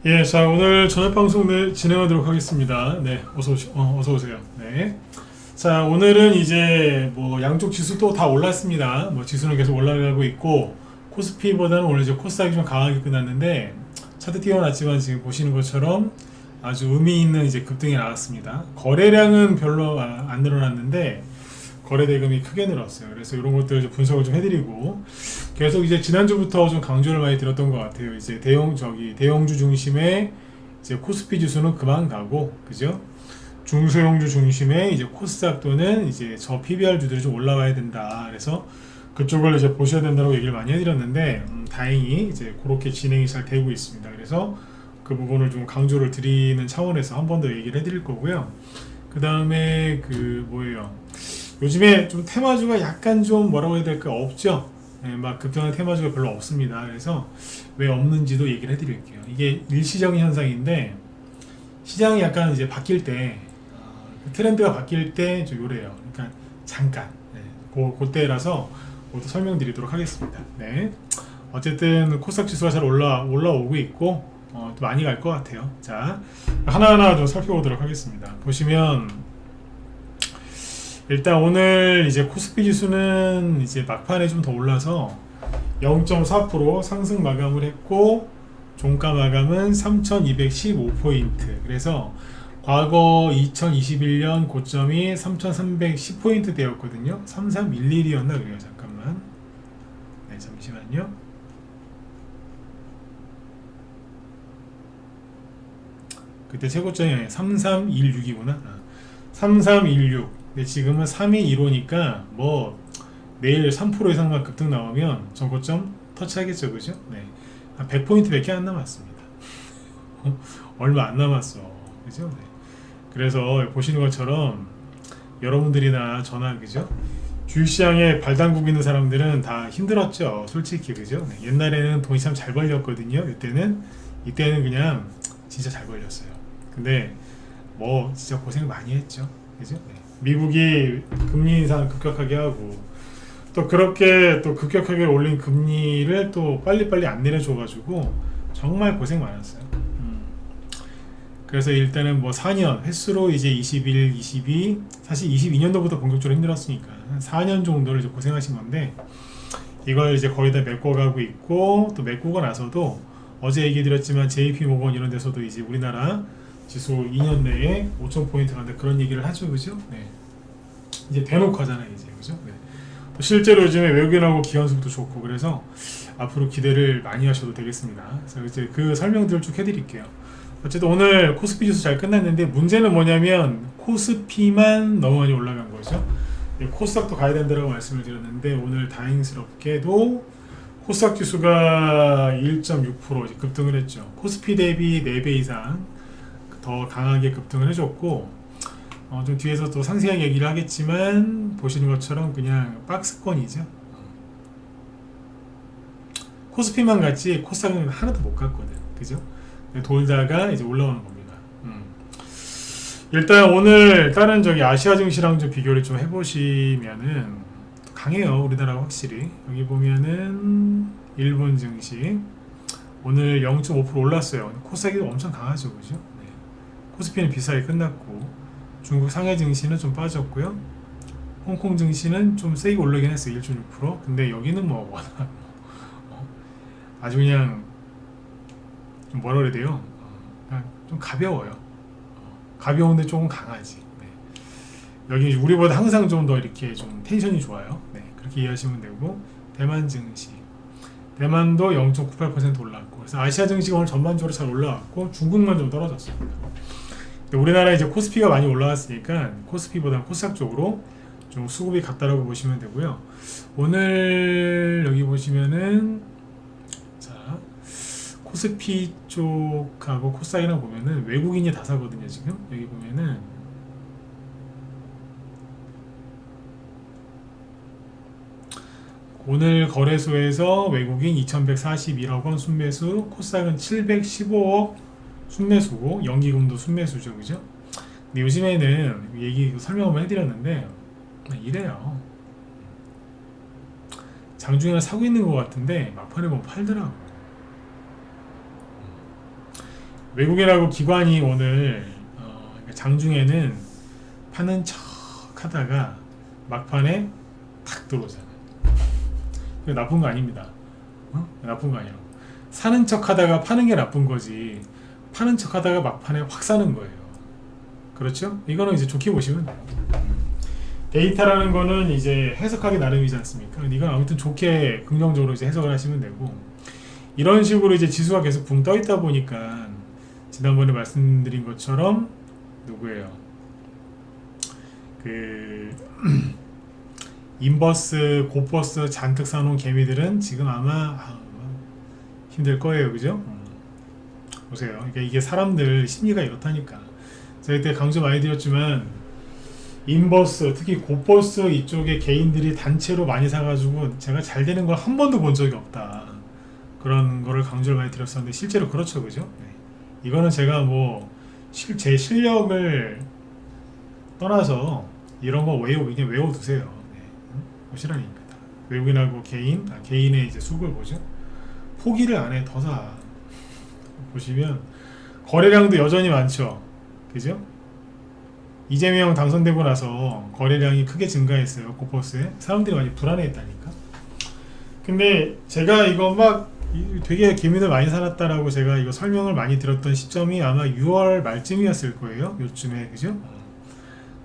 예, 자, 오늘 저녁 방송 진행하도록 하겠습니다. 네, 어서 오세요. 네. 자, 오늘은 이제 뭐 양쪽 지수 또 다 올랐습니다. 뭐 지수는 계속 올라가고 있고, 코스피보다는 오늘 이제 코스닥이 좀 강하게 끝났는데, 차트 띄워놨지만 지금 보시는 것처럼 아주 의미 있는 이제 급등이 나왔습니다. 거래량은 별로 안 늘어났는데, 거래 대금이 크게 늘었어요. 그래서 이런 것들을 좀 분석을 좀 해드리고 계속 이제 지난주부터 좀 강조를 많이 드렸던 것 같아요. 이제 대형주 중심의 이제 코스피 지수는 그만 가고, 그죠? 중소형주 중심의 이제 코스닥 또는 이제 저 PBR주들이 좀 올라와야 된다. 그래서 그쪽을 이제 보셔야 된다고 얘기를 많이 해드렸는데, 다행히 이제 그렇게 진행이 잘 되고 있습니다. 그래서 그 부분을 좀 강조를 드리는 차원에서 한 번 더 얘기를 해드릴 거고요. 그 다음에 요즘에 좀 테마주가 약간 좀 뭐라고 해야 될까 없죠. 네, 막 급등한 테마주가 별로 없습니다. 그래서 왜 없는지도 얘기를 해드릴게요. 이게 일시적인 현상인데 시장이 약간 이제 바뀔 때 트렌드가 바뀔 때 좀 요래요. 그러니까 잠깐 그때라서 모두 설명드리도록 하겠습니다. 네. 어쨌든 코스닥 지수가 잘 올라오고 있고 또 많이 갈 것 같아요. 자, 하나하나 좀 살펴보도록 하겠습니다. 보시면 일단 오늘 이제 코스피 지수는 이제 막판에 좀 더 올라서 0.4% 상승 마감을 했고, 종가 마감은 3215포인트. 그래서 과거 2021년 고점이 3310포인트 되었거든요. 3311이었나 그래요. 잠깐만. 네, 잠시만요. 그때 최고점이 3316이구나. 3316. 근데 지금은 3215니까 뭐 내일 3% 이상만 급등 나오면 전고점 터치하겠죠, 그죠? 네, 한 100포인트밖에 안 남았습니다. 얼마 안 남았어, 그죠? 네. 그래서 보시는 것처럼 여러분들이나 저나, 그죠? 주식시장에 발 담그고 있는 사람들은 다 힘들었죠, 솔직히, 그죠? 네. 옛날에는 돈이 참 잘 벌렸거든요. 이때는 그냥 진짜 잘 벌렸어요. 근데 뭐 진짜 고생 많이 했죠, 그죠? 네. 미국이 금리 인상 급격하게 하고 또 그렇게 또 급격하게 올린 금리를 또 빨리빨리 안 내려줘가지고 정말 고생 많았어요. 그래서 일단은 뭐 4년 횟수로 이제 21, 22, 사실 22년도부터 본격적으로 힘들었으니까 한 4년 정도를 이제 고생하신 건데, 이걸 이제 거의 다 메꿔가고 있고, 또 메꾸고 나서도 어제 얘기 드렸지만 JP모건 이런 데서도 이제 우리나라 지수 2년 내에 5,000포인트 간다 그런 얘기를 하죠, 그죠? 네. 이제 대놓고 하잖아요, 이제, 그죠? 네. 실제로 요즘에 외국인하고 기관수도 좋고, 그래서 앞으로 기대를 많이 하셔도 되겠습니다. 그래서 이제 그 설명들을 쭉 해드릴게요. 어쨌든 오늘 코스피 지수 잘 끝났는데, 문제는 뭐냐면 코스피만 너무 많이 올라간 거죠. 코스닥도 가야 된다고 말씀을 드렸는데, 오늘 다행스럽게도 코스닥 지수가 1.6% 급등을 했죠. 코스피 대비 4배 이상 더 강하게 급등을 해줬고, 좀 뒤에서 또 상세하게 얘기를 하겠지만 보시는 것처럼 그냥 박스권이죠. 코스피만 갔지 코스닥은 하나도 못 갔거든, 그죠? 돌다가 이제 올라오는 겁니다. 일단 오늘 다른 아시아 증시랑 좀 비교를 좀 해보시면은 강해요, 우리나라가 확실히. 여기 보면은 일본 증시 오늘 0.5% 올랐어요. 코스닥이 엄청 강하죠, 그죠? 네. 코스피는 비싸게 끝났고, 중국 상해 증시는 좀 빠졌고요. 홍콩 증시는 좀 세게 올라긴 했어요. 1.6%. 근데 여기는 뭐 워낙 아주 그냥 좀 뭐라 그래야 돼요? 그냥 좀 가벼워요. 가벼운데 조금 강하지. 네. 여기 우리보다 항상 좀 더 이렇게 좀 텐션이 좋아요. 네, 그렇게 이해하시면 되고, 대만 증시, 대만도 0.98% 올랐고, 그래서 아시아 증시가 오늘 전반적으로 잘 올라왔고, 중국만 좀 떨어졌습니다. 우리나라 이제 코스피가 많이 올라왔으니까 코스피보다는 코스닥 쪽으로 좀 수급이 갔다라고 보시면 되고요. 오늘 여기 보시면은 자, 코스피 쪽하고 코스닥이랑 보면은 외국인이 다 사거든요. 지금 여기 보면은 오늘 거래소에서 외국인 2,141억 원 순매수, 코스닥은 715억 순매수고, 연기금도 순매수죠, 그죠? 근데 요즘에는 설명 한번 해드렸는데 이래요. 장중에 사고 있는 것 같은데 막판에 보면 팔더라고. 외국인하고 기관이 오늘 장중에는 파는 척 하다가 막판에 탁 들어오잖아. 이거 나쁜 거 아닙니다. 나쁜 거 아니에요. 사는 척 하다가 파는 게 나쁜 거지, 파는 척 하다가 막판에 확 사는 거예요. 그렇죠? 이거는 이제 좋게 보시면 돼요. 데이터라는 거는 이제 해석하기 나름이지 않습니까? 이건 아무튼 좋게 긍정적으로 이제 해석을 하시면 되고, 이런 식으로 이제 지수가 계속 붕 떠 있다 보니까 지난번에 말씀드린 것처럼 누구예요? 인버스, 고버스 잔뜩 사놓은 개미들은 지금 아마 힘들 거예요, 그죠? 보세요. 그러니까 이게 사람들 심리가 이렇다니까. 제가 그때 강조 많이 드렸지만, 인버스, 특히 고버스 이쪽에 개인들이 단체로 많이 사가지고 제가 잘 되는 걸 한 번도 본 적이 없다. 그런 거를 강조를 많이 드렸었는데 실제로 그렇죠, 그죠? 네. 이거는 제가 뭐 제 실력을 떠나서 이런 거 그냥 외워두세요. 네. 보시라니까. 외국인하고 개인의 이제 수급을 보죠. 포기를 안 해, 더 사. 보시면 거래량도 여전히 많죠, 그죠? 이재명 당선되고 나서 거래량이 크게 증가했어요. 고버스에 사람들이 많이 불안해했다니까. 근데 제가 이거 막 되게 개미들 많이 살았다라고 제가 이거 설명을 많이 드렸던 시점이 아마 6월 말쯤이었을 거예요. 요쯤에, 그죠?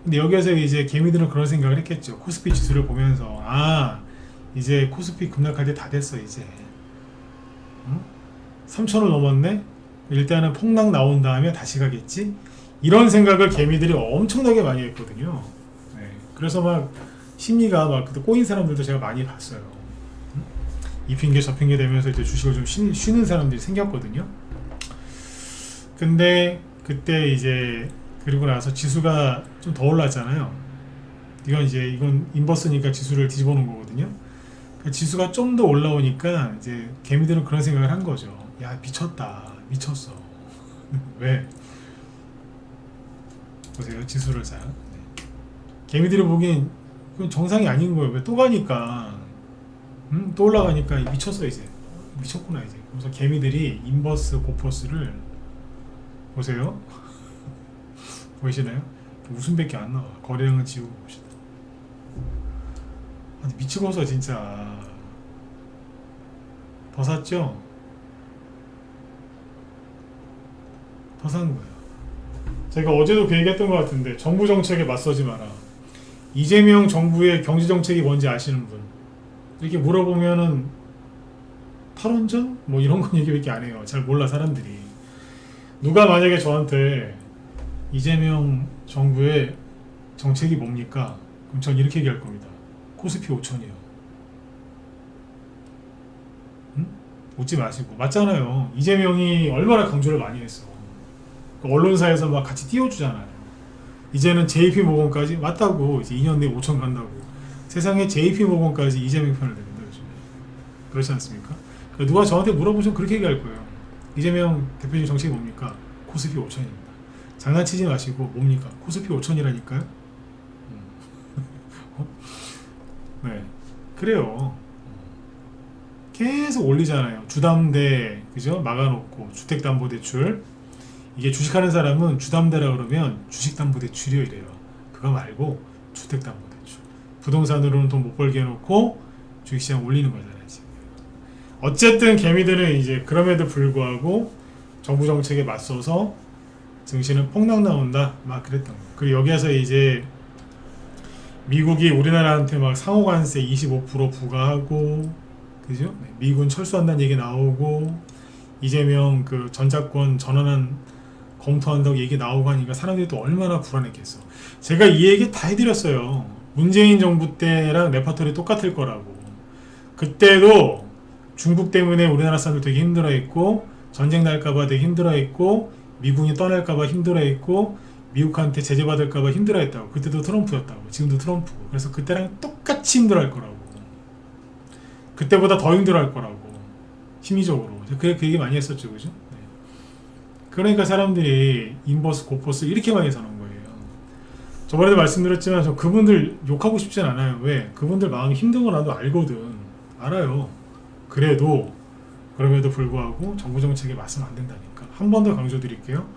근데 여기에서 이제 개미들은 그런 생각을 했겠죠. 코스피 지수를 보면서, 이제 코스피 급락할 때 다 됐어 이제. 3,000을 넘었네? 일단은 폭락 나온 다음에 다시 가겠지? 이런 생각을 개미들이 엄청나게 많이 했거든요. 네. 그래서 막 심리가 막 그때 꼬인 사람들도 제가 많이 봤어요. 이 핑계 저 핑계 되면서 이제 주식을 좀 쉬는 사람들이 생겼거든요. 근데 그때 이제 그리고 나서 지수가 좀 더 올랐잖아요. 이건 인버스니까 지수를 뒤집어 놓은 거거든요. 지수가 좀 더 올라오니까 이제 개미들은 그런 생각을 한 거죠. 야, 미쳤어. 왜? 보세요, 지수를 사. 네. 개미들이 보기엔 그건 정상이 아닌 거예요. 왜 또 가니까, 또 올라가니까 미쳤어 이제. 미쳤구나 이제. 그래서 개미들이 인버스, 고퍼스를 보세요. 보이시나요? 웃음밖에 안 나와. 거래량은 지우고 봅시다. 미치고서 진짜 더 샀죠? 더 산 거예요. 제가 어제도 그 얘기했던 것 같은데, 정부 정책에 맞서지 마라. 이재명 정부의 경제 정책이 뭔지 아시는 분? 이렇게 물어보면은 탈원전? 뭐 이런 건 얘기밖에 안 해요. 잘 몰라 사람들이. 누가 만약에 저한테 이재명 정부의 정책이 뭡니까? 그럼 전 이렇게 얘기할 겁니다. 코스피 5천이요. 웃지 마시고. 맞잖아요. 이재명이 얼마나 강조를 많이 했어. 언론사에서 막 같이 띄워주잖아요. 이제는 JP모건까지 맞다고. 이제 2년 내에 5천 간다고. 세상에 JP모건까지 이재명 편을 냅니다 요즘에. 그렇지 않습니까? 그러니까 누가 저한테 물어보시면 그렇게 얘기할 거예요. 이재명 대표님 정책이 뭡니까? 코스피 5천입니다. 장난치지 마시고 뭡니까? 코스피 5천이라니까요. 네, 그래요. 계속 올리잖아요. 주담대, 그죠? 막아놓고 주택담보대출. 이게 주식하는 사람은 주담대라 그러면 주식담보대출이요 이래요. 그거 말고 주택담보대출. 부동산으로는 돈 못 벌게 해놓고 주식시장 올리는 거잖아요 지금. 어쨌든 개미들은 이제 그럼에도 불구하고 정부 정책에 맞서서 증시는 폭락 나온다 막 그랬던 거예요. 그리고 여기에서 이제 미국이 우리나라한테 막 상호관세 25% 부과하고, 그죠? 미군 철수한다는 얘기 나오고, 이재명 그 전작권 전환안 검토한다고 얘기 나오고 하니까 사람들이 또 얼마나 불안했겠어. 제가 이 얘기 다 해드렸어요. 문재인 정부 때랑 레파토리 똑같을 거라고. 그때도 중국 때문에 우리나라 사람들 되게 힘들어했고, 전쟁 날까봐 되게 힘들어했고, 미군이 떠날까봐 힘들어했고, 미국한테 제재받을까봐 힘들어했다고. 그때도 트럼프였다고. 지금도 트럼프고. 그래서 그때랑 똑같이 힘들어할 거라고. 그때보다 더 힘들어할 거라고. 심리적으로. 그 얘기 많이 했었죠, 그죠? 네. 그러니까 사람들이 인버스, 고퍼스 이렇게 많이 사는 거예요. 저번에도 말씀드렸지만 저 그분들 욕하고 싶진 않아요. 왜? 그분들 마음이 힘든 거 나도 알거든. 알아요. 그래도 그럼에도 불구하고 정부 정책에 맞서면 안 된다니까. 한 번 더 강조드릴게요.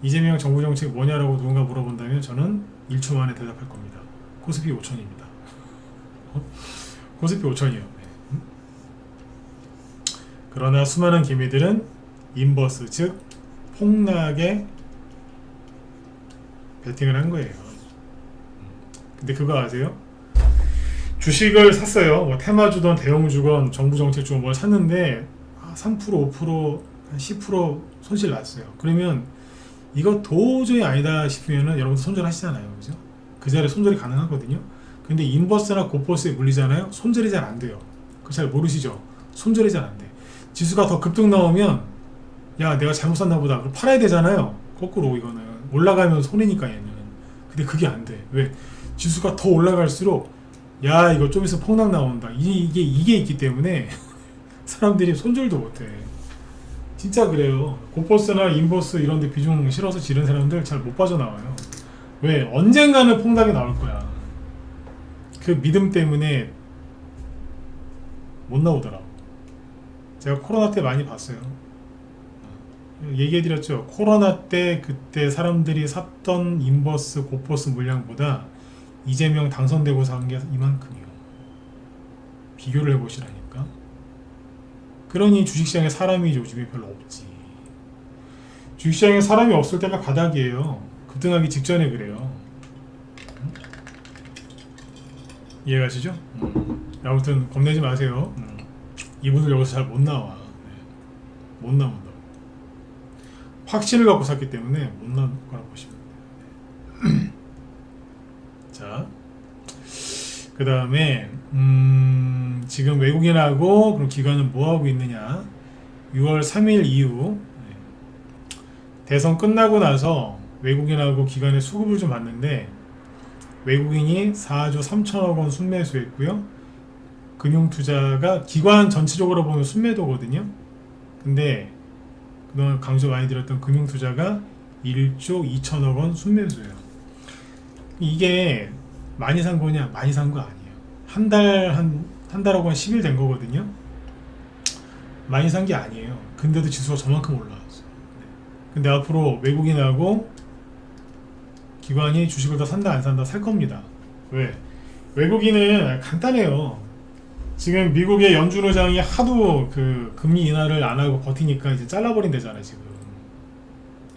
이재명 정부 정책이 뭐냐라고 누군가 물어본다면 저는 1초 만에 대답할 겁니다. 코스피 5천입니다. 코스피 5천이요. 네. 그러나 수많은 개미들은 인버스 즉 폭락에 베팅을 한 거예요. 근데 그거 아세요? 주식을 샀어요. 뭐 테마주든 대형주건 정부 정책주건 뭘 샀는데 3% 5% 한 10% 손실 났어요. 그러면 이거 도저히 아니다 싶으면은 여러분들 손절하시잖아요. 그죠? 그 자리에 손절이 가능하거든요. 근데 인버스나 고버스에 물리잖아요. 손절이 잘 안 돼요. 그거 잘 모르시죠? 손절이 잘 안 돼. 지수가 더 급등 나오면 야 내가 잘못 샀나 보다. 그럼 팔아야 되잖아요. 거꾸로 이거는 올라가면 손해니까 얘는. 근데 그게 안 돼. 왜? 지수가 더 올라갈수록 야 이거 좀 있으면 폭락 나온다. 이게 있기 때문에 사람들이 손절도 못해. 진짜 그래요. 고버스나 인버스 이런 데 비중 실어서 지른 사람들 잘 못 빠져나와요. 왜? 언젠가는 폭락이 나올 거야. 그 믿음 때문에 못 나오더라고. 제가 코로나 때 많이 봤어요. 얘기해드렸죠. 코로나 때 그때 사람들이 샀던 인버스, 고버스 물량보다 이재명 당선되고 산 게 이만큼이요. 비교를 해보시라니까. 그러니 주식시장에 사람이 요즘에 별로 없지. 주식시장에 사람이 없을 때가 바닥이에요. 급등하기 직전에 그래요. 이해가시죠? 아무튼 겁내지 마세요. 이분들 여기서 잘 못 나와. 네. 못 나온다고. 확신을 갖고 샀기 때문에 못 나올 거라고 보시면 돼요. 자, 그 다음에 지금 외국인하고 그럼 기관은 뭐 하고 있느냐? 6월 3일 이후 대선 끝나고 나서 외국인하고 기관의 수급을 좀 봤는데 외국인이 4조 3천억 원 순매수했고요. 금융투자가 기관 전체적으로 보면 순매도거든요. 근데 그동안 강조 많이 드렸던 금융투자가 1조 2천억 원 순매수예요. 이게 많이 산 거냐? 많이 산 거 아니에요. 한 달하고 한 10일 된 거거든요. 많이 산 게 아니에요. 근데도 지수가 저만큼 올라왔어요. 근데 앞으로 외국인하고 기관이 주식을 더 산다 안 산다 살 겁니다. 왜? 외국인은 간단해요. 지금 미국의 연준 의장이 하도 그 금리 인하를 안 하고 버티니까 이제 잘라버린대잖아요 지금.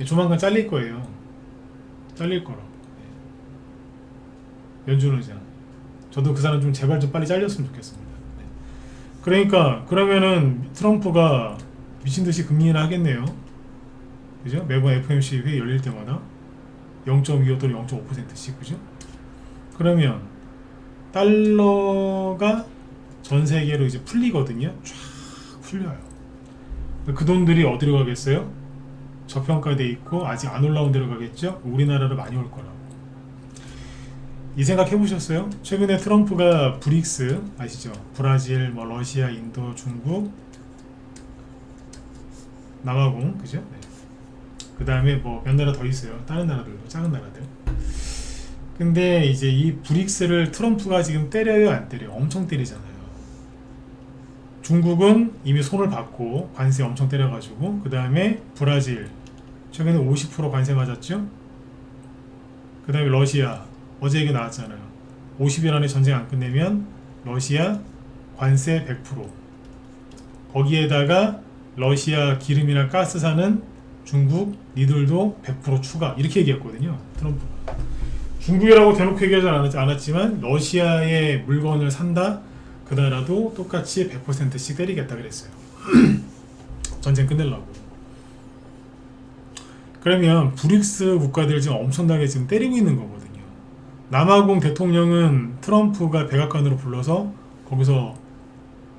조만간 잘릴 거예요. 잘릴 거라고. 연준 의장. 저도 그 사람 좀 제발 좀 빨리 잘렸으면 좋겠습니다. 그러니까 그러면은 트럼프가 미친듯이 금리 인하 하겠네요. 그죠? 매번 FOMC 회의 열릴 때마다 0.25 또는 0.5%씩 그죠? 그러면 달러가 전 세계로 이제 풀리거든요. 쫙 풀려요. 그 돈들이 어디로 가겠어요? 저평가돼 있고 아직 안 올라온 데로 가겠죠? 우리나라로 많이 올 거라고. 이 생각 해보셨어요? 최근에 트럼프가 브릭스 아시죠? 브라질, 뭐 러시아, 인도, 중국, 남아공, 그죠? 네. 그 다음에 뭐 몇 나라 더 있어요. 다른 나라들도 작은 나라들. 근데 이제 이 브릭스를 트럼프가 지금 때려요, 안 때려요? 엄청 때리잖아요. 중국은 이미 손을 받고 관세 엄청 때려가지고 그 다음에 브라질 최근에 50% 관세 맞았죠. 그 다음에 러시아 어제 얘기 나왔잖아요. 50일 안에 전쟁 안 끝내면 러시아 관세 100%. 거기에다가 러시아 기름이나 가스 사는 중국 니들도 100% 추가 이렇게 얘기했거든요. 트럼프가. 중국이라고 대놓고 얘기하지 않았지만 러시아의 물건을 산다 그 나라도 똑같이 100%씩 때리겠다 그랬어요. 전쟁 끝내려고. 그러면 브릭스 국가들 지금 엄청나게 지금 때리고 있는 거거든요. 남아공 대통령은 트럼프가 백악관으로 불러서 거기서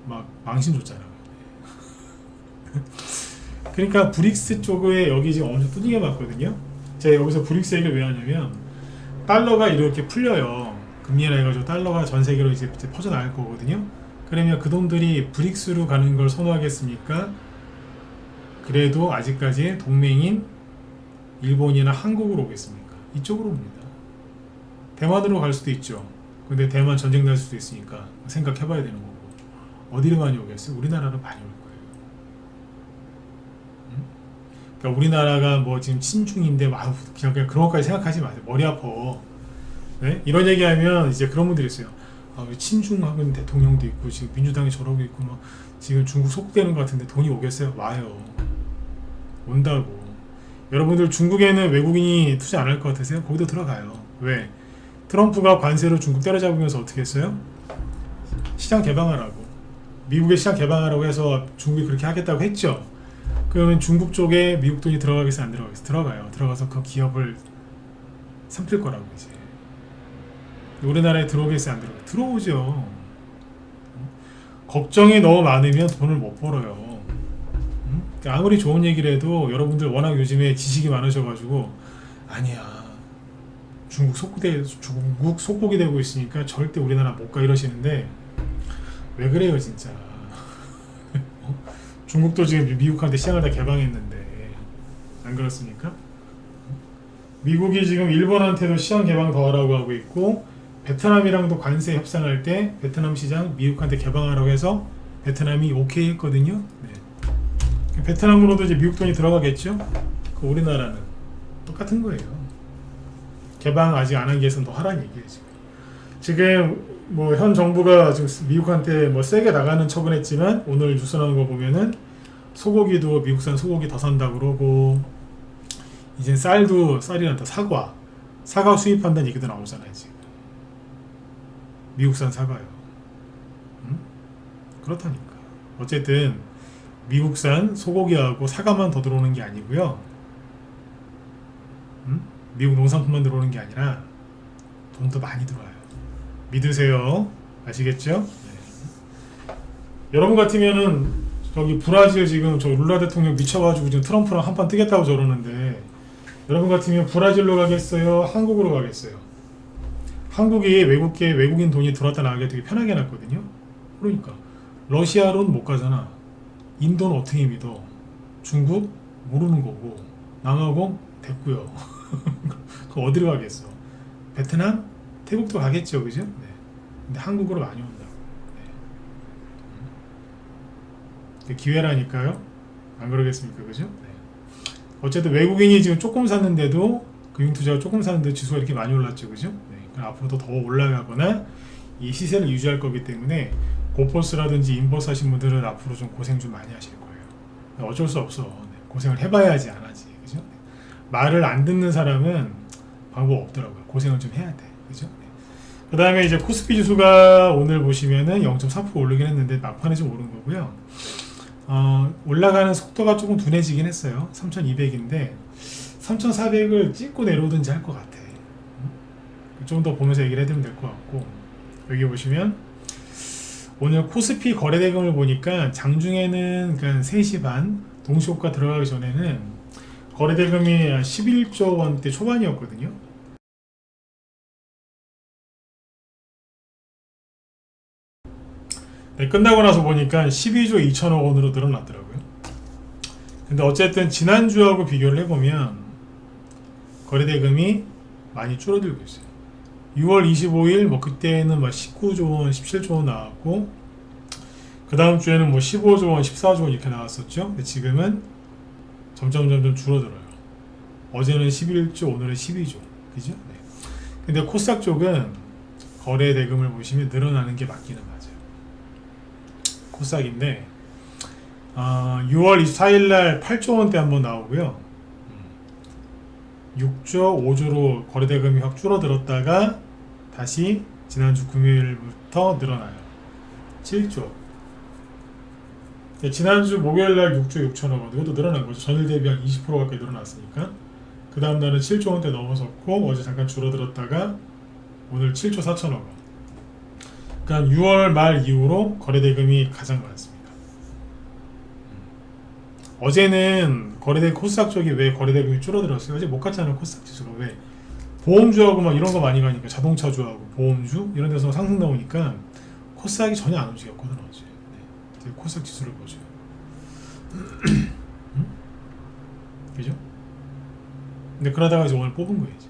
막 망신 줬잖아요. 그러니까 브릭스 쪽에 여기 지금 엄청 두들겨 맞거든요. 제가 여기서 브릭스 얘기를 왜 하냐면 달러가 이렇게 풀려요. 금리 인하 해가지고 달러가 전 세계로 이제 퍼져나갈 거거든요. 그러면 그 돈들이 브릭스로 가는 걸 선호하겠습니까? 그래도 아직까지 동맹인 일본이나 한국으로 오겠습니까? 이쪽으로 옵니다. 대만으로 갈 수도 있죠. 근데 대만 전쟁 날 수도 있으니까 생각해봐야 되는 거고. 어디로 많이 오겠어요? 우리나라로 많이 올 거예요. 그러니까 우리나라가 뭐 지금 친중인데 막 그냥 그런 것까지 생각하지 마세요. 머리 아파. 네? 이런 얘기하면 이제 그런 분들이 있어요. 아, 왜 친중하는 대통령도 있고 지금 민주당이 저러고 있고 막 지금 중국 속되는 것 같은데 돈이 오겠어요? 와요. 온다고. 여러분들 중국에는 외국인이 투자 안 할 것 같으세요? 거기도 들어가요. 왜? 트럼프가 관세로 중국 때려잡으면서 어떻게 했어요? 시장 개방하라고. 미국의 시장 개방하라고 해서 중국이 그렇게 하겠다고 했죠. 그러면 중국 쪽에 미국 돈이 들어가겠어 안 들어가겠어? 들어가요. 들어가서 그 기업을 삼킬 거라고 이제. 우리나라에 들어오겠어 안 들어가겠어? 들어오죠. 걱정이 너무 많으면 돈을 못 벌어요. 그러니까 아무리 좋은 얘기를 해도 여러분들 워낙 요즘에 지식이 많으셔가지고 아니야. 중국 속국이 되고 있으니까 절대 우리나라 못 가 이러시는데 왜 그래요 진짜. 중국도 지금 미국한테 시장을 다 개방했는데 안 그렇습니까? 미국이 지금 일본한테도 시장 개방 더 하라고 하고 있고 베트남이랑도 관세 협상할 때 베트남 시장 미국한테 개방하라고 해서 베트남이 오케이 했거든요. 네. 베트남으로도 이제 미국 돈이 들어가겠죠. 그 우리나라는 똑같은 거예요. 개방 아직 안 한 게선 더 하라는 얘기예요 지금 뭐 현 정부가 지금 미국한테 뭐 세게 나가는 처분했지만 오늘 뉴스 나오는 거 보면은 소고기도 미국산 소고기 더 산다 그러고 이제 쌀이란다 사과 수입한다는 얘기도 나오잖아요 지금. 미국산 사과요. 응? 그렇다니까. 어쨌든 미국산 소고기하고 사과만 더 들어오는 게 아니고요. 응? 미국 농산품만 들어오는 게 아니라 돈도 많이 들어와요. 믿으세요. 아시겠죠? 네. 여러분 같으면은 저기 브라질 지금 저 룰라 대통령 미쳐가지고 지금 트럼프랑 한판 뜨겠다고 저러는데 여러분 같으면 브라질로 가겠어요? 한국으로 가겠어요? 한국이 외국인 돈이 들어왔다 나가게 되게 편하게 해놨거든요. 그러니까 러시아로는 못 가잖아. 인도는 어떻게 믿어? 중국 모르는 거고 남아공 됐고요. 그 어디로 가겠어? 베트남? 태국도 가겠죠, 그죠? 네. 근데 한국으로 많이 온다고. 네. 기회라니까요. 안 그러겠습니까, 그죠? 네. 어쨌든 외국인이 지금 조금 샀는데도 금융투자가 조금 샀는데 지수가 이렇게 많이 올랐죠, 그죠? 네. 앞으로도 더 올라가거나 이 시세를 유지할 거기 때문에 고퍼스라든지 인버스 하신 분들은 앞으로 좀 고생 좀 많이 하실 거예요. 어쩔 수 없어. 네. 고생을 해봐야지 안 하지, 그죠? 네. 말을 안 듣는 사람은 방법 없더라고요. 고생을 좀 해야 돼. 그죠? 네. 그 다음에 이제 코스피 지수가 오늘 보시면은 0.4% 오르긴 했는데 막판에 좀 오른 거고요. 올라가는 속도가 조금 둔해지긴 했어요. 3200인데 3400을 찍고 내려오든지 할 것 같아. 좀 더 보면서 얘기를 해드리면 될 것 같고 여기 보시면 오늘 코스피 거래대금을 보니까 장중에는 그러니까 3시 반 동시호가 들어가기 전에는 거래대금이 11조 원대 초반이었거든요. 네, 끝나고 나서 보니까 12조 2천억 원으로 늘어났더라고요. 근데 어쨌든 지난주하고 비교를 해보면 거래대금이 많이 줄어들고 있어요. 6월 25일 뭐 그때는 막 19조 원, 17조 원 나왔고 그 다음 주에는 뭐 15조 원, 14조 원 이렇게 나왔었죠. 근데 지금은 점점 줄어들어요. 어제는 11조, 오늘은 12조. 그죠? 네. 근데 코스닥 쪽은 거래 대금을 보시면 늘어나는 게 맞기는 맞아요. 코스닥인데 6월 24일 날 8조 원대 한번 나오고요. 6조, 5조로 거래 대금이 확 줄어들었다가 다시 지난주 금요일부터 늘어나요. 7조. 지난주 목요일날 6조 6천억 원 이것도 늘어난 거죠. 전일 대비 한 20% 가까이 늘어났으니까. 그 다음 날은 7조 원대 넘어섰고 어제 잠깐 줄어들었다가 오늘 7조 4천억 원. 그러니까 6월 말 이후로 거래대금이 가장 많습니다. 어제는 거래대금 코스닥 쪽이 왜 거래대금이 줄어들었어요? 어제 못 갔잖아요. 코스닥 지수가 왜? 보험주하고 막 이런 거 많이 가니까 자동차주하고 보험주 이런 데서 상승 나오니까 코스닥이 전혀 안 움직였거든 어제. 네. 코스닥 지수를 보죠. 그죠? 근데 그러다가 이제 오늘 뽑은 거예요. 이제.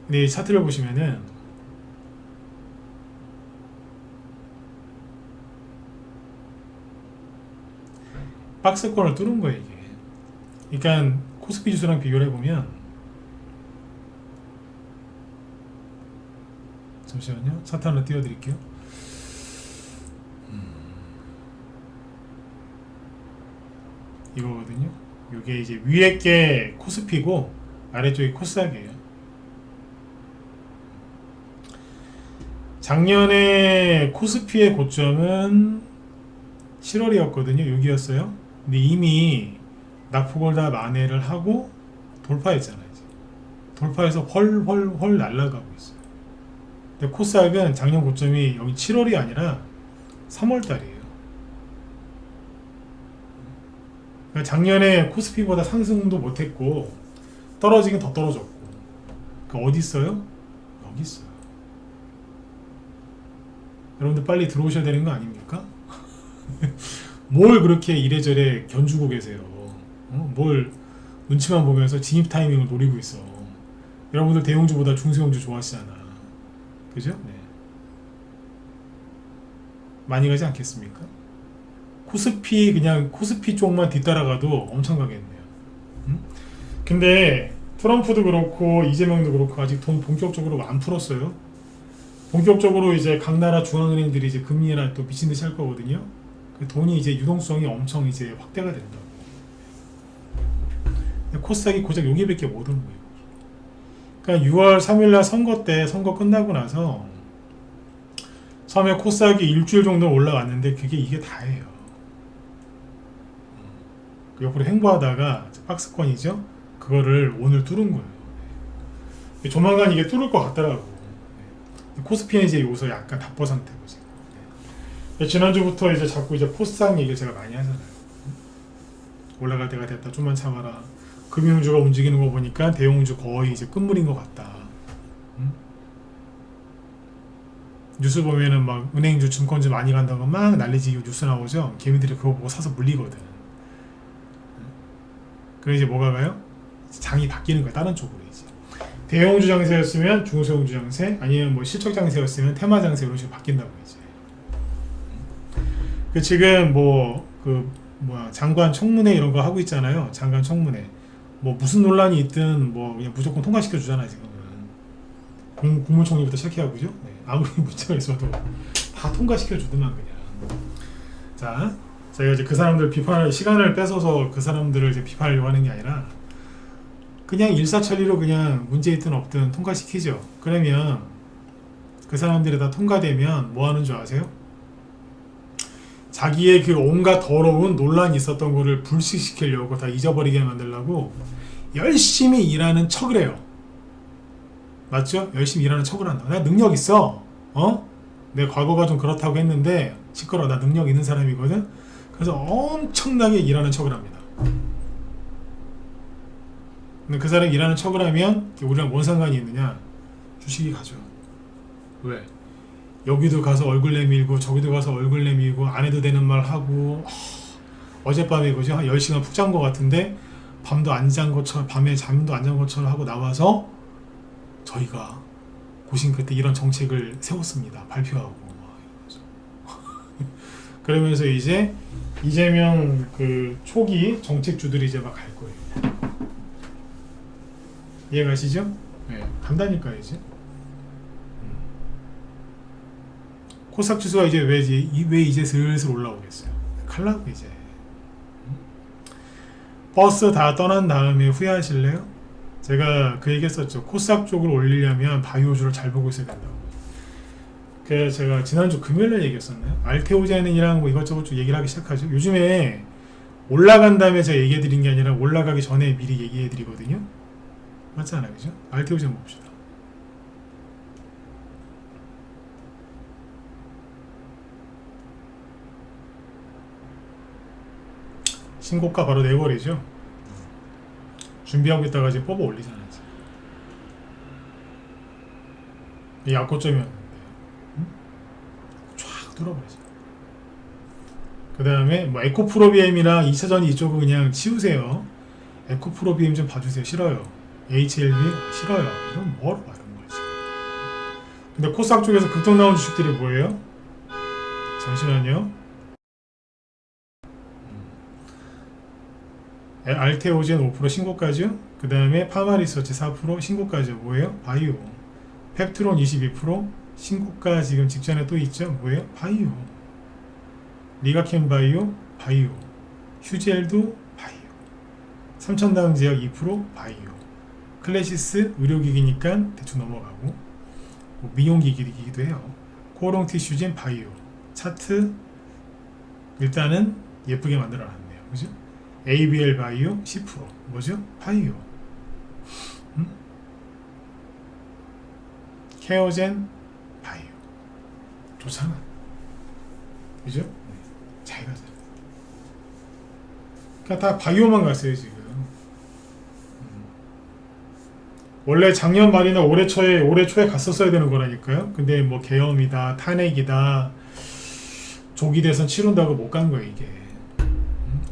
근데 이 차트를 보시면은 박스권을 뚫은 거예요 이게. 그러니까 코스피 지수랑 비교를 해보면, 잠시만요. 차트 하나 띄워드릴게요. 이거거든요. 이게 이제 위에 게 코스피고 아래쪽이 코스닥이에요. 작년에 코스피의 고점은 7월이었거든요. 6이었어요. 근데 이미 낙폭을 다 만회를 하고 돌파했잖아요. 이제. 돌파해서 헐 날아가고 있어요. 근데 코스닥은 작년 고점이 여기 7월이 아니라 3월달이에요. 그러니까 작년에 코스피보다 상승도 못했고 떨어지긴 더 떨어졌고. 그 어디 있어요? 여기 있어요. 여러분들 빨리 들어오셔야 되는 거 아닙니까? 뭘 그렇게 이래저래 견주고 계세요? 뭘 눈치만 보면서 진입 타이밍을 노리고 있어. 여러분들 대형주보다 중소형주 좋아하시잖아. 그죠? 네. 많이 가지 않겠습니까? 코스피 그냥 코스피 쪽만 뒤따라가도 엄청 가겠네요. 근데 트럼프도 그렇고 이재명도 그렇고 아직 돈 본격적으로 안 풀었어요. 본격적으로 이제 각 나라 중앙은행들이 이제 금리나 또 미친 듯이 할 거거든요. 그 돈이 이제 유동성이 엄청 이제 확대가 된다고. 코스닥이 고작 여기밖에 못 오는 거예요. 그러니까 6월 3일날 선거 때 선거 끝나고 나서 처음에 코스닥이 일주일 정도 올라왔는데 이게 다예요. 그 옆으로 횡보하다가 박스권이죠. 그거를 오늘 뚫은 거예요. 조만간 이게 뚫을 것 같더라고. 코스피는 이제 여기서 약간 답보 상태고 지금. 지난주부터 이제 자꾸 이제 코스닥 얘기를 제가 많이 하잖아요. 올라갈 때가 됐다. 좀만 참아라. 금융주가 움직이는 거 보니까 대형주 거의 이제 끝물인 것 같다. 뉴스 보면은 막 은행주, 증권주 많이 간다고 막 난리지고 뉴스 나오죠. 개미들이 그거 보고 사서 물리거든. 그래 이제 뭐가 가요? 장이 바뀌는 거야. 다른 쪽으로 이제. 대형주 장세였으면 중소형주 장세, 아니면 뭐 실적 장세였으면 테마 장세 이런 식으로 바뀐다고 이제. 그 지금 장관 청문회 이런 거 하고 있잖아요. 장관 청문회. 뭐 무슨 논란이 있든 뭐 그냥 무조건 통과시켜 주잖아요. 지금은 국무총리부터 시작해야 그죠? 네. 아무리 문제가 있어도 다 통과시켜 주더만 그냥. 자, 제가 이제 그 사람들 비판할 시간을 뺏어서 그 사람들을 이제 비판하려고 하는 게 아니라 그냥 일사천리로 그냥 문제 있든 없든 통과시키죠. 그러면 그 사람들이 다 통과되면 뭐 하는 줄 아세요? 자기의 그 온갖 더러운 논란이 있었던 거를 불식시키려고 다 잊어버리게 만들려고 열심히 일하는 척을 해요. 맞죠? 열심히 일하는 척을 한다. 나 능력 있어. 내 과거가 좀 그렇다고 했는데 시끄러워. 나 능력 있는 사람이거든. 그래서 엄청나게 일하는 척을 합니다. 근데 그 사람이 일하는 척을 하면 우리랑 뭔 상관이 있느냐? 주식이 가죠. 왜? 여기도 가서 얼굴 내밀고 저기도 가서 얼굴 내밀고 안 해도 되는 말 하고 어젯밤에 그죠? 한 10시간 푹 잔 것 같은데 밤도 안 잔 것처럼 밤에 잠도 안 잔 것처럼 하고 나와서 저희가 고심 끝에 이런 정책을 세웠습니다. 발표하고 그러면서 이제 이재명 그 초기 정책주들이 이제 막 갈 거예요. 이해가시죠? 네, 간다니까 이제. 코스닥 지수가 이제 왜 이제 슬슬 올라오겠어요? 칼라고 이제. 버스 다 떠난 다음에 후회하실래요? 제가 그 얘기했었죠. 코스닥 쪽을 올리려면 바이오주를 잘 보고 있어야 된다고. 그래서 제가 지난주 금요일에 얘기했었나요? 알테오젠이랑 뭐 이것저것 좀 얘기를 하기 시작하죠. 요즘에 올라간 다음에 제가 얘기해드린 게 아니라 올라가기 전에 미리 얘기해드리거든요. 맞지 않아요? 그죠? 알테오젠 봅시다. 신고가 바로 내버리죠. 준비하고 있다가 이제 뽑아 올리잖아요. 이 약고점이었는데 쫙 뚫어버리죠. 그 다음에 뭐 에코프로비엠이랑 2차전 이쪽은 그냥 치우세요. 에코프로비엠 좀 봐주세요. 싫어요. HLB 싫어요. 이건 뭐하러 받은 거지. 근데 코스닥 쪽에서 급등 나온 주식들이 뭐예요? 잠시만요. 알테오젠 5% 신고가죠. 그 다음에 파마리서치 4% 신고가죠. 뭐예요? 바이오. 펩트론 22% 신고가 지금 직전에 또 있죠. 뭐예요? 바이오. 리가켄 바이오, 바이오. 휴젤도 바이오. 삼천다음 제약 2% 바이오. 클래시스 의료기기니까 대충 넘어가고, 뭐 미용기기이기도 해요. 코롱 티슈진 바이오. 차트 일단은 예쁘게 만들어놨네요. 그죠? ABL 바이오 10%. 뭐죠? 바이오. 케어젠 바이오. 좋잖아. 그죠? 네. 잘 가자. 그러니까 다 바이오만 갔어요 지금. 원래 작년 말이나 올해 초에 갔었어야 되는 거라니까요. 근데 뭐 계엄이다, 탄핵이다, 조기 대선 치른다고 못 간 거예요 이게.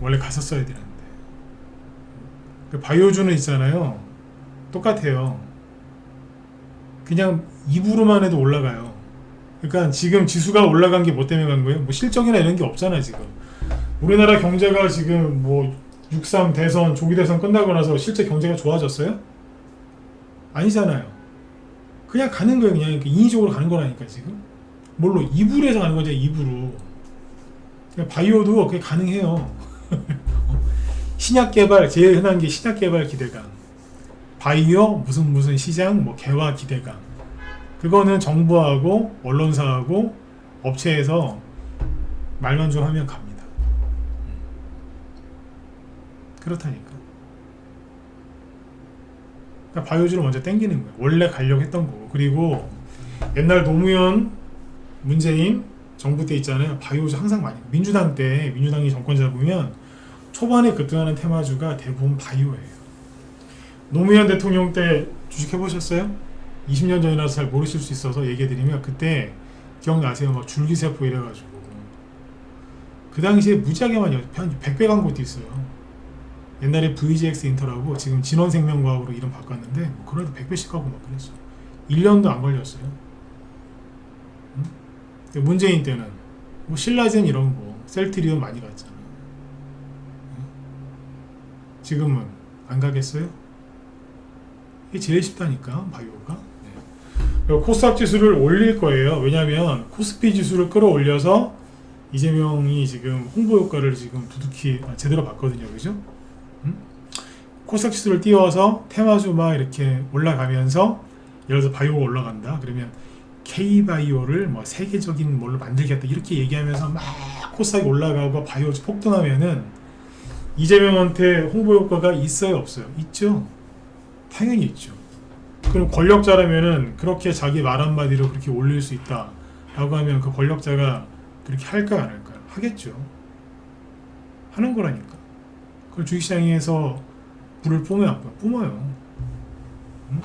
원래 갔었어야 되는데. 그 바이오주는 있잖아요. 똑같아요. 그냥 입으로만 해도 올라가요. 그러니까 지금 지수가 올라간 게 뭐 때문에 간 거예요? 뭐 실적이나 이런 게 없잖아 지금. 우리나라 경제가 지금 뭐 6.3 대선, 조기 대선 끝나고 나서 실제 경제가 좋아졌어요? 아니잖아요. 그냥 가는 거예요. 그냥 인위적으로 가는 거라니까 지금. 뭘로? 입으로 해서 가는 거죠. 입으로. 그러니까 바이오도 그게 가능해요. 신약 개발, 제일 흔한 게 신약 개발 기대감. 바이오 무슨 시장 뭐 개화 기대감. 그거는 정부하고 언론사하고 업체에서 말만 좀 하면 갑니다. 그렇다니까. 그러니까 바이오주를 먼저 땡기는 거예요. 원래 가려고 했던 거고. 그리고 옛날 노무현, 문재인 정부 때 있잖아요. 바이오주 항상 많이. 민주당 때 민주당이 정권 잡으면 초반에 급등하는 테마주가 대부분 바이오예요. 노무현 대통령 때 주식 해보셨어요? 20년 전이라서 잘 모르실 수 있어서 얘기해드리면 그때 기억나세요? 막 줄기세포 이래가지고 그 당시에 무지하게 많이 한 100배 간 곳도 있어요. 옛날에 VGX 인터라고 지금 진원생명과학으로 이름 바꿨는데 뭐 그래도 100배씩 가고 막 그랬어. 1년도 안 걸렸어요. 응? 문재인 때는 뭐 신라젠 이런 거 셀트리온 많이 갔잖아. 응? 지금은 안 가겠어요? 이게 제일 쉽다니까 바이오가. 네. 코스닥 지수를 올릴 거예요. 왜냐하면 코스피 지수를 끌어올려서 이재명이 지금 홍보 효과를 지금 두둑히 제대로 봤거든요. 그죠? 코스닥 지수를 띄워서 테마주 막 이렇게 올라가면서 예를 들어서 바이오가 올라간다 그러면 K바이오를 뭐 세계적인 뭘로 만들겠다 이렇게 얘기하면서 막 코스닥이 올라가고 바이오주 폭등하면은 이재명한테 홍보 효과가 있어요 없어요? 있죠. 당연히 있죠. 그럼 권력자라면은 그렇게 자기 말 한마디로 그렇게 올릴 수 있다 라고 하면 그 권력자가 그렇게 할까요 안 할까요? 하겠죠. 하는 거라니까. 그걸 주식시장에서 불을 뿜어요 안 뿜어요. 응?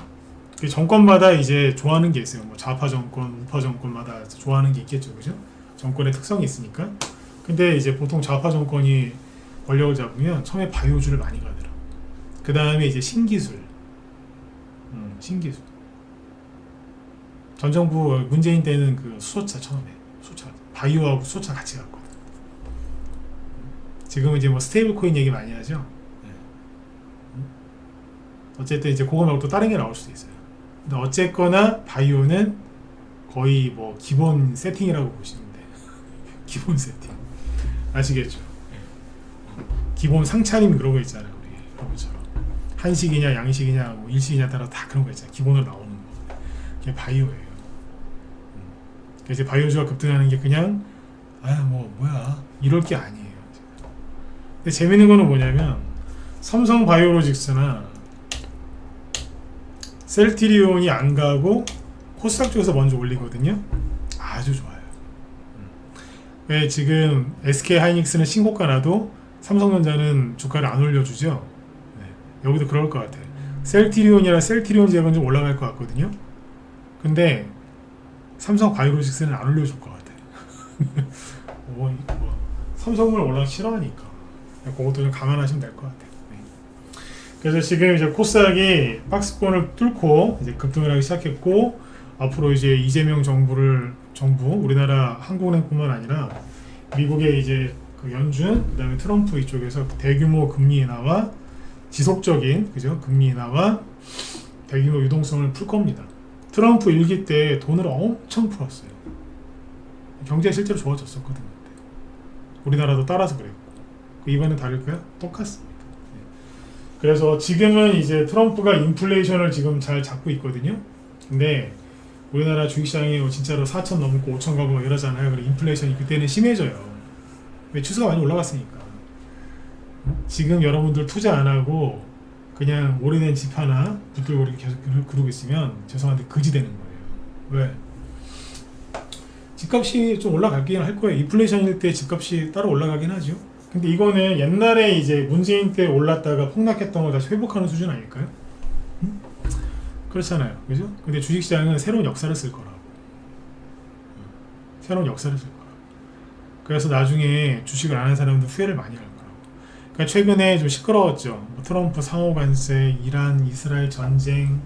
정권마다 이제 좋아하는 게 있어요. 뭐 좌파 정권, 우파 정권마다 좋아하는 게 있겠죠. 그죠? 정권의 특성이 있으니까. 근데 이제 보통 좌파 정권이 권력을 잡으면 처음에 바이오주를 많이 가더라. 그 다음에 이제 신기술. 신기술. 전 정부 문재인 때는 그 수소차 처음에. 수소차. 바이오하고 수소차 같이 갔거든. 지금은 이제 뭐 스테이블 코인 얘기 많이 하죠. 어쨌든 이제 그거 말고 또 다른 게 나올 수도 있어요. 근데 어쨌거나 바이오는 거의 뭐 기본 세팅이라고 보시면 돼요. 기본 세팅. 아시겠죠? 기본 상차림 그런 거 있잖아요. 우리 여기처럼 한식이냐 양식이냐 뭐 일식이냐 따라 다 그런 거 있잖아요. 기본으로 나오는 거. 그게 바이오예요. 그래서 바이오주가 급등하는 게 그냥 뭐야 이럴 게 아니에요. 근데 재밌는 거는 뭐냐면 삼성 바이오로직스나 셀트리온이 안 가고 코스닥 쪽에서 먼저 올리거든요. 아주 좋아요. 왜 지금 SK 하이닉스는 신고가 나도 삼성전자는 주가를 안 올려주죠. 네, 여기도 그럴 것 같아요. 셀트리온이나 셀트리온 제약은 좀 올라갈 것 같거든요. 근데 삼성 바이오로직스는 안 올려줄 것 같아요. 삼성을 워낙 싫어하니까 그것도 좀 감안하시면 될 것 같아요. 그래서 지금 이제 코스닥이 박스권을 뚫고 이제 급등을 하기 시작했고 앞으로 이제 이재명 정부 우리나라 한국은행뿐만 아니라 미국의 이제 그 그 연준, 그 다음에 트럼프 이쪽에서 대규모 금리 인하와 지속적인 그죠? 금리 인하와 대규모 유동성을 풀 겁니다. 트럼프 일기 때 돈을 엄청 풀었어요. 경제가 실제로 좋아졌었거든요. 우리나라도 따라서 그랬고 이번엔 다를까요? 똑같습니다. 그래서 지금은 이제 트럼프가 인플레이션을 지금 잘 잡고 있거든요. 근데 우리나라 주식시장이 진짜로 4천 넘고 5천 가고 이러잖아요. 그리고 인플레이션이 그때는 심해져요. 왜 주수가 많이 올라갔으니까. 지금 여러분들 투자 안 하고 그냥 오래된 집 하나 붙들고 이렇게 계속 그러고 있으면 죄송한데 거지 되는 거예요. 왜? 집값이 좀 올라가긴 할 거예요. 인플레이션일 때 집값이 따로 올라가긴 하죠. 근데 이거는 옛날에 이제 문재인 때 올랐다가 폭락했던 걸 다시 회복하는 수준 아닐까요? 그렇잖아요. 그죠? 근데 주식시장은 새로운 역사를 쓸 거라고. 새로운 역사를 쓸 거라고. 그래서 나중에 주식을 안 하는 사람들 후회를 많이 할 거라고. 그러니까 최근에 좀 시끄러웠죠. 뭐 트럼프 상호관세, 이란, 이스라엘 전쟁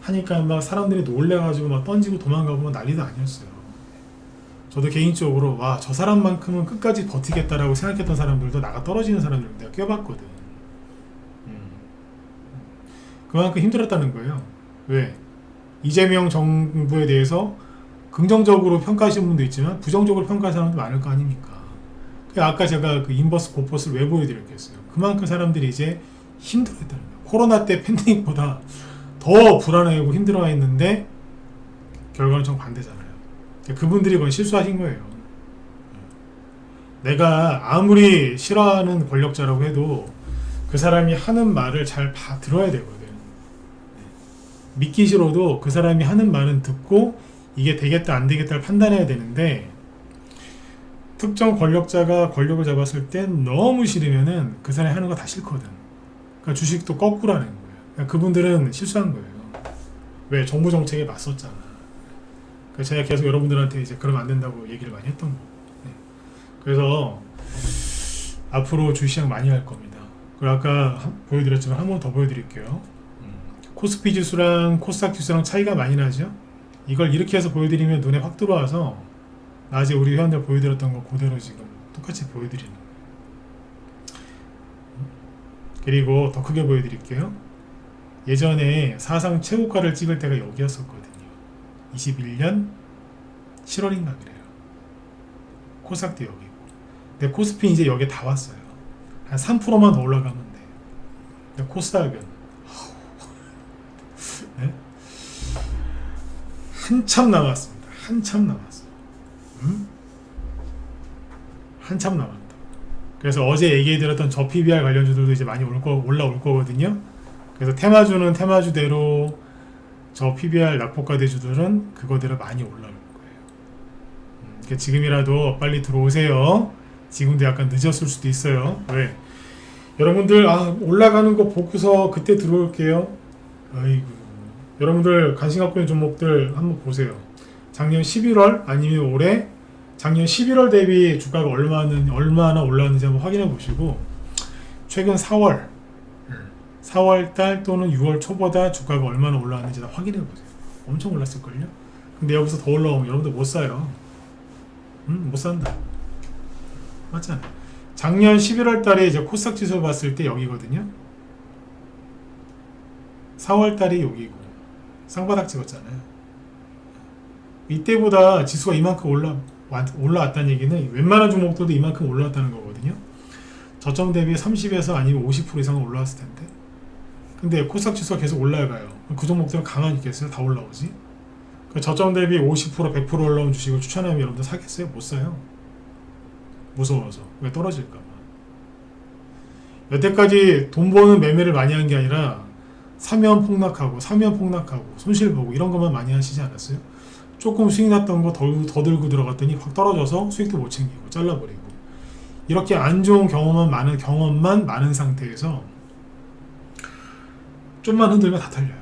하니까 막 사람들이 놀래가지고 막 던지고 도망가고 막 난리도 아니었어요. 저도 개인적으로 와, 저 사람만큼은 끝까지 버티겠다라고 생각했던 사람들도 나가 떨어지는 사람들 내가 껴봤거든. 그만큼 힘들었다는 거예요. 왜? 이재명 정부에 대해서 긍정적으로 평가하시는 분도 있지만 부정적으로 평가하는 사람도 많을 거 아닙니까? 아까 제가 그 인버스 고퍼스를 왜 보여드렸겠어요? 그만큼 사람들이 이제 힘들어했다는 거예요. 코로나 때 팬데믹보다 더 불안해하고 힘들어했는데 결과는 정반대잖아요. 그분들이 그건 실수하신 거예요. 내가 아무리 싫어하는 권력자라고 해도 그 사람이 하는 말을 잘 들어야 되거든. 믿기 싫어도 그 사람이 하는 말은 듣고 이게 되겠다 안 되겠다를 판단해야 되는데 특정 권력자가 권력을 잡았을 땐 너무 싫으면은 그 사람이 하는 거 다 싫거든. 그러니까 주식도 거꾸로 하는 거예요. 그러니까 그분들은 실수한 거예요. 왜? 정부 정책에 맞섰잖아. 그러니까 제가 계속 여러분들한테 이제 그러면 안 된다고 얘기를 많이 했던 거고. 네. 그래서 앞으로 주식시장 많이 할 겁니다. 그리고 아까 보여드렸지만 한 번 더 보여드릴게요. 코스피 지수랑 코스닥 지수랑 차이가 많이 나죠? 이걸 이렇게 해서 보여드리면 눈에 확 들어와서 낮에 우리 회원들 보여드렸던 거 그대로 지금 똑같이 보여드리는 거예요. 그리고 더 크게 보여드릴게요. 예전에 사상 최고가를 찍을 때가 여기였었거든요. 21년 7월인가 그래요. 코스닥도 여기고. 근데 코스피 이제 여기에 다 왔어요. 한 3%만 더 올라가면 돼. 근데 코스닥은 네? 한참 남았습니다. 한참 남았어요. 한참 남았다. 그래서 어제 얘기해드렸던 저 PBR 관련주들도 이제 많이 올라올 거거든요. 그래서 테마주는 테마주대로 저 PBR 낙폭과대주들은 그거대로 많이 올라올 거예요. 그러니까 지금이라도 빨리 들어오세요. 지금도 약간 늦었을 수도 있어요. 왜? 여러분들 올라가는 거 보고서 그때 들어올게요. 아이고. 여러분들 관심 갖고 있는 종목들 한번 보세요. 작년 11월 아니면 올해 작년 11월 대비 주가가 얼마나 올랐는지 한번 확인해 보시고 최근 4월 달 또는 6월 초보다 주가가 얼마나 올랐는지 다 확인해 보세요. 엄청 올랐을걸요? 근데 여기서 더 올라오면 여러분들 못 사요. 못 산다. 맞잖아. 작년 11월 달에 이제 코스닥 지수 봤을 때 여기거든요. 4월 달이 여기고 쌍바닥 찍었잖아요. 이때보다 지수가 이만큼 올라왔다는 얘기는 웬만한 종목들도 이만큼 올라왔다는 거거든요. 저점 대비 30에서 아니면 50% 이상은 올라왔을 텐데. 근데 코스닥 지수가 계속 올라가요. 그 종목들은 가만히 있겠어요? 다 올라오지? 저점 대비 50%, 100% 올라온 주식을 추천하면 여러분들 사겠어요? 못 사요. 무서워서. 왜 떨어질까봐. 여태까지 돈 버는 매매를 많이 한 게 아니라 사면 폭락하고 손실 보고 이런 것만 많이 하시지 않았어요? 조금 수익 났던 거 더 들고 들어갔더니 확 떨어져서 수익도 못 챙기고 잘라버리고 이렇게 안 좋은 경험만 많은 상태에서 좀만 흔들면 다 털려요.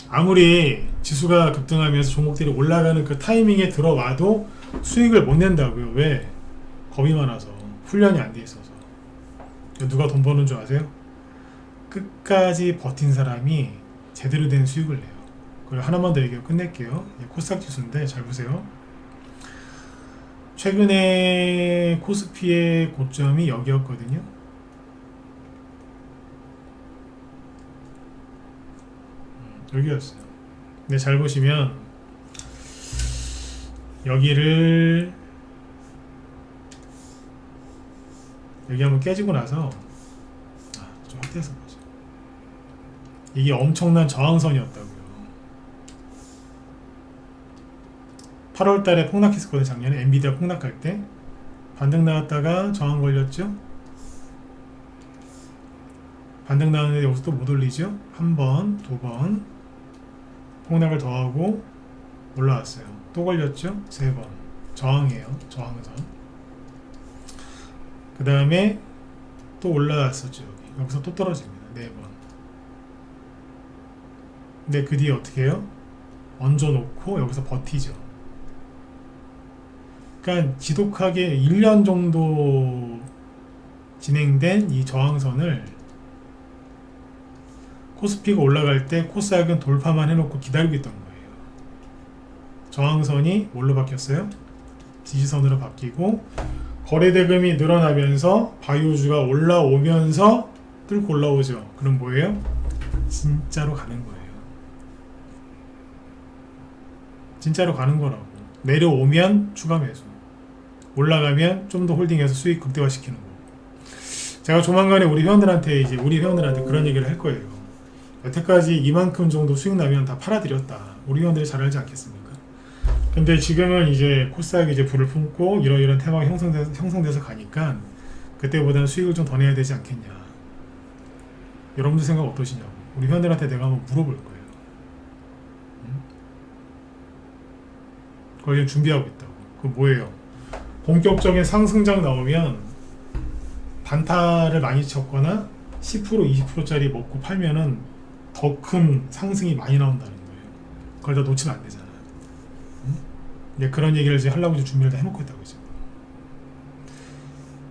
아무리 지수가 급등하면서 종목들이 올라가는 그 타이밍에 들어와도 수익을 못 낸다고요. 왜? 겁이 많아서 훈련이 안 돼 있어서. 누가 돈 버는 줄 아세요? 끝까지 버틴 사람이 제대로 된 수익을 내요. 그리고 하나만 더 얘기하고 끝낼게요. 코스닥 지수인데 잘 보세요. 최근에 코스피의 고점이 여기였거든요. 여기였어요. 근데 잘 보시면 여기를 여기 한번 깨지고 나서 좀 확대해서 보죠. 이게 엄청난 저항선이었다고요. 8월달에 폭락했었거든요. 작년에 엔비디아 폭락할 때 반등 나왔다가 저항 걸렸죠. 반등 나왔는데 여기서 또 못 올리죠. 한 번, 두 번 폭락을 더하고 올라왔어요. 또 걸렸죠. 세 번 저항이에요. 저항선. 그 다음에 또 올라왔었죠. 여기서 또 떨어집니다. 네 번. 근데 그 뒤에 어떻게 해요? 얹어놓고 여기서 버티죠. 그러니까 지독하게 1년 정도 진행된 이 저항선을 코스피가 올라갈 때 코스닥은 돌파만 해놓고 기다리고 있던 거예요. 저항선이 뭘로 바뀌었어요? 지지선으로 바뀌고 거래대금이 늘어나면서 바이오주가 올라오면서 뚫고 올라오죠. 그럼 뭐예요? 진짜로 가는 거예요. 진짜로 가는 거라고. 내려오면 추가 매수, 올라가면 좀 더 홀딩해서 수익 극대화시키는 거고. 제가 조만간에 우리 회원들한테 그런 얘기를 할 거예요. 여태까지 이만큼 정도 수익 나면 다 팔아드렸다. 우리 회원들이 잘 알지 않겠습니까? 근데 지금은 이제 코스닥이 이제 불을 품고 이런 테마가 형성돼서 가니까 그때보다는 수익을 좀 더 내야 되지 않겠냐. 여러분들 생각 어떠시냐고. 우리 회원들한테 내가 한번 물어볼 거예요. 그걸 지금 준비하고 있다고. 그거 뭐예요? 본격적인 상승장 나오면 단타를 많이 쳤거나 10% 20%짜리 먹고 팔면은 더 큰 상승이 많이 나온다는 거예요. 그걸 다 놓치면 안 되잖아요. 네, 그런 얘기를 이제 하려고 준비를 다 해놓고 있다고 지금.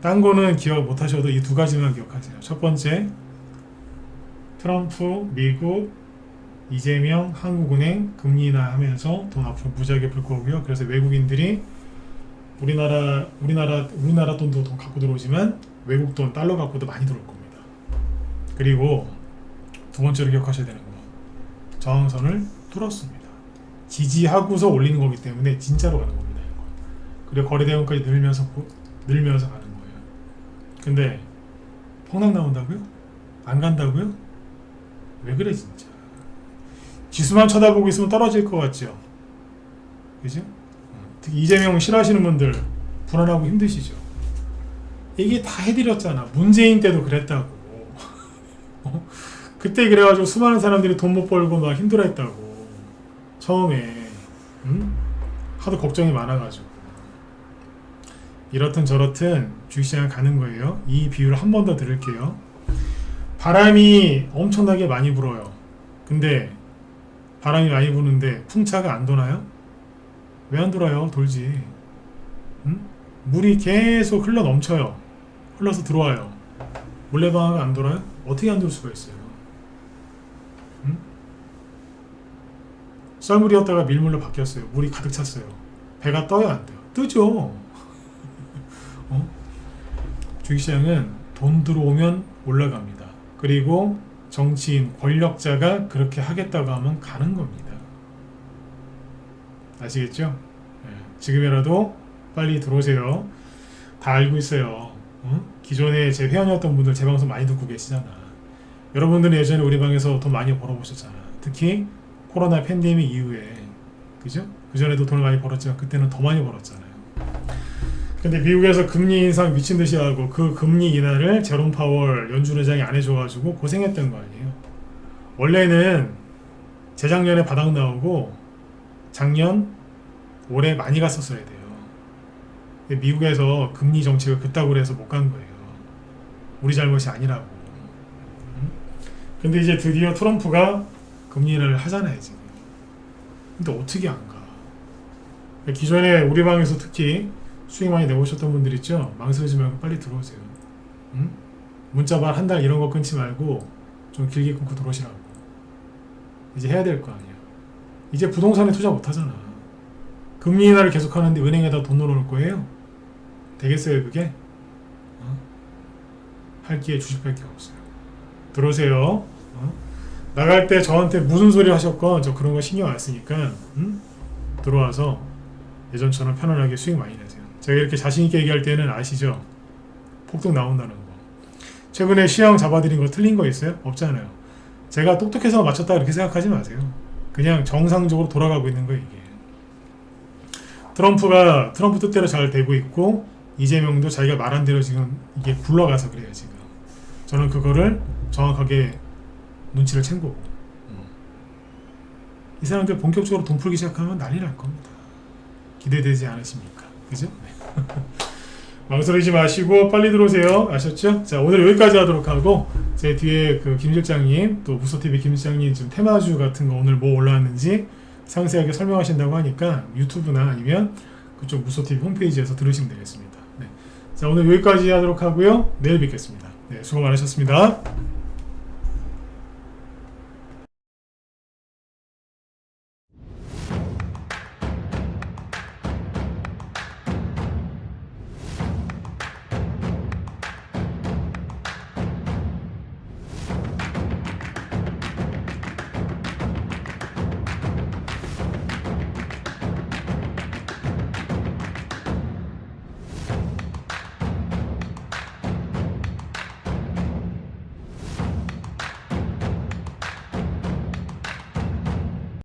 딴 거는 기억 못 하셔도 이 두 가지만 기억하세요. 첫 번째, 트럼프, 미국, 이재명, 한국은행 금리 인하하면서 돈 앞으로 무지하게 불 거고요. 그래서 외국인들이 우리나라 돈도 돈 갖고 들어오지만 외국 돈 달러 갖고도 많이 들어올 겁니다. 그리고 두 번째로 기억하셔야 되는 거, 저항선을 뚫었습니다. 지지하고서 올리는 거기 때문에 진짜로 가는 겁니다. 이거. 그리고 거래대금까지 늘면서 가는 거예요. 근데 폭락 나온다고요? 안 간다고요? 왜 그래 진짜. 지수만 쳐다보고 있으면 떨어질 것 같죠? 그죠? 특히 이재명 싫어하시는 분들 불안하고 힘드시죠? 이게 다 해드렸잖아. 문재인 때도 그랬다고. 그때 그래가지고 수많은 사람들이 돈 못 벌고 막 힘들어했다고. 처음에 하도 걱정이 많아가지고. 이렇든 저렇든 주식시장 가는 거예요. 이 비유를 한 번 더 들을게요. 바람이 엄청나게 많이 불어요. 근데 바람이 많이 부는데 풍차가 안 도나요? 왜 안 돌아요? 돌지. 물이 계속 흘러 넘쳐요. 흘러서 들어와요. 물레방아가 안 돌아요? 어떻게 안 돌 수가 있어요? 썰물이었다가 밀물로 바뀌었어요. 물이 가득 찼어요. 배가 떠야 안 돼요. 뜨죠. 주식시장은 돈 들어오면 올라갑니다. 그리고 정치인, 권력자가 그렇게 하겠다고 하면 가는 겁니다. 아시겠죠? 네. 지금이라도 빨리 들어오세요. 다 알고 있어요. 기존에 제 회원이었던 분들 제 방송 많이 듣고 계시잖아. 여러분들은 예전에 우리 방에서 돈 많이 벌어보셨잖아. 특히 코로나 팬데믹 이후에. 그죠? 그전에도 돈을 많이 벌었지만 그때는 더 많이 벌었잖아요. 근데 미국에서 금리 인상 미친듯이 하고 그 금리 인하를 제롬 파월 연준 의장이 안 해줘가지고 고생했던 거 아니에요. 원래는 재작년에 바닥 나오고 작년, 올해 많이 갔었어야 돼요. 근데 미국에서 금리 정책을 그따구로 해서 못 간 거예요. 우리 잘못이 아니라고. 근데 이제 드디어 트럼프가 금리 인하를 하잖아요 지금. 근데 어떻게 안 가? 기존에 우리 방에서 특히 수익 많이 내보셨던 분들 있죠? 망설이지 말고 빨리 들어오세요. 문자발 한 달 이런 거 끊지 말고 좀 길게 끊고 들어오시라고. 이제 해야 될 거 아니야. 이제 부동산에 투자 못 하잖아. 금리 인하를 계속 하는데 은행에다 돈 넣어놓을 거예요? 되겠어요 그게? 할 기회 주식밖에 없어요. 들어오세요. 나갈 때 저한테 무슨 소리 하셨건 저 그런 거 신경 안 쓰니까 들어와서 예전처럼 편안하게 수익 많이 내세요. 제가 이렇게 자신있게 얘기할 때는 아시죠? 폭등 나온다는 거. 최근에 시황 잡아드린 거 틀린 거 있어요? 없잖아요. 제가 똑똑해서 맞췄다 이렇게 생각하지 마세요. 그냥 정상적으로 돌아가고 있는 거예요 이게. 트럼프 뜻대로 잘 되고 있고 이재명도 자기가 말한 대로 지금 이게 굴러가서 그래요 지금. 저는 그거를 정확하게 눈치를 챈 거고. 이 사람들 본격적으로 돈 풀기 시작하면 난리 날 겁니다. 기대되지 않으십니까? 그죠? 네. 망설이지 마시고 빨리 들어오세요. 아셨죠? 자, 오늘 여기까지 하도록 하고 제 뒤에 그 김 실장님 또 무소TV 김 실장님 지금 테마주 같은 거 오늘 뭐 올라왔는지 상세하게 설명하신다고 하니까 유튜브나 아니면 그쪽 무소TV 홈페이지에서 들으시면 되겠습니다. 네. 자, 오늘 여기까지 하도록 하고요. 내일 뵙겠습니다. 네, 수고 많으셨습니다.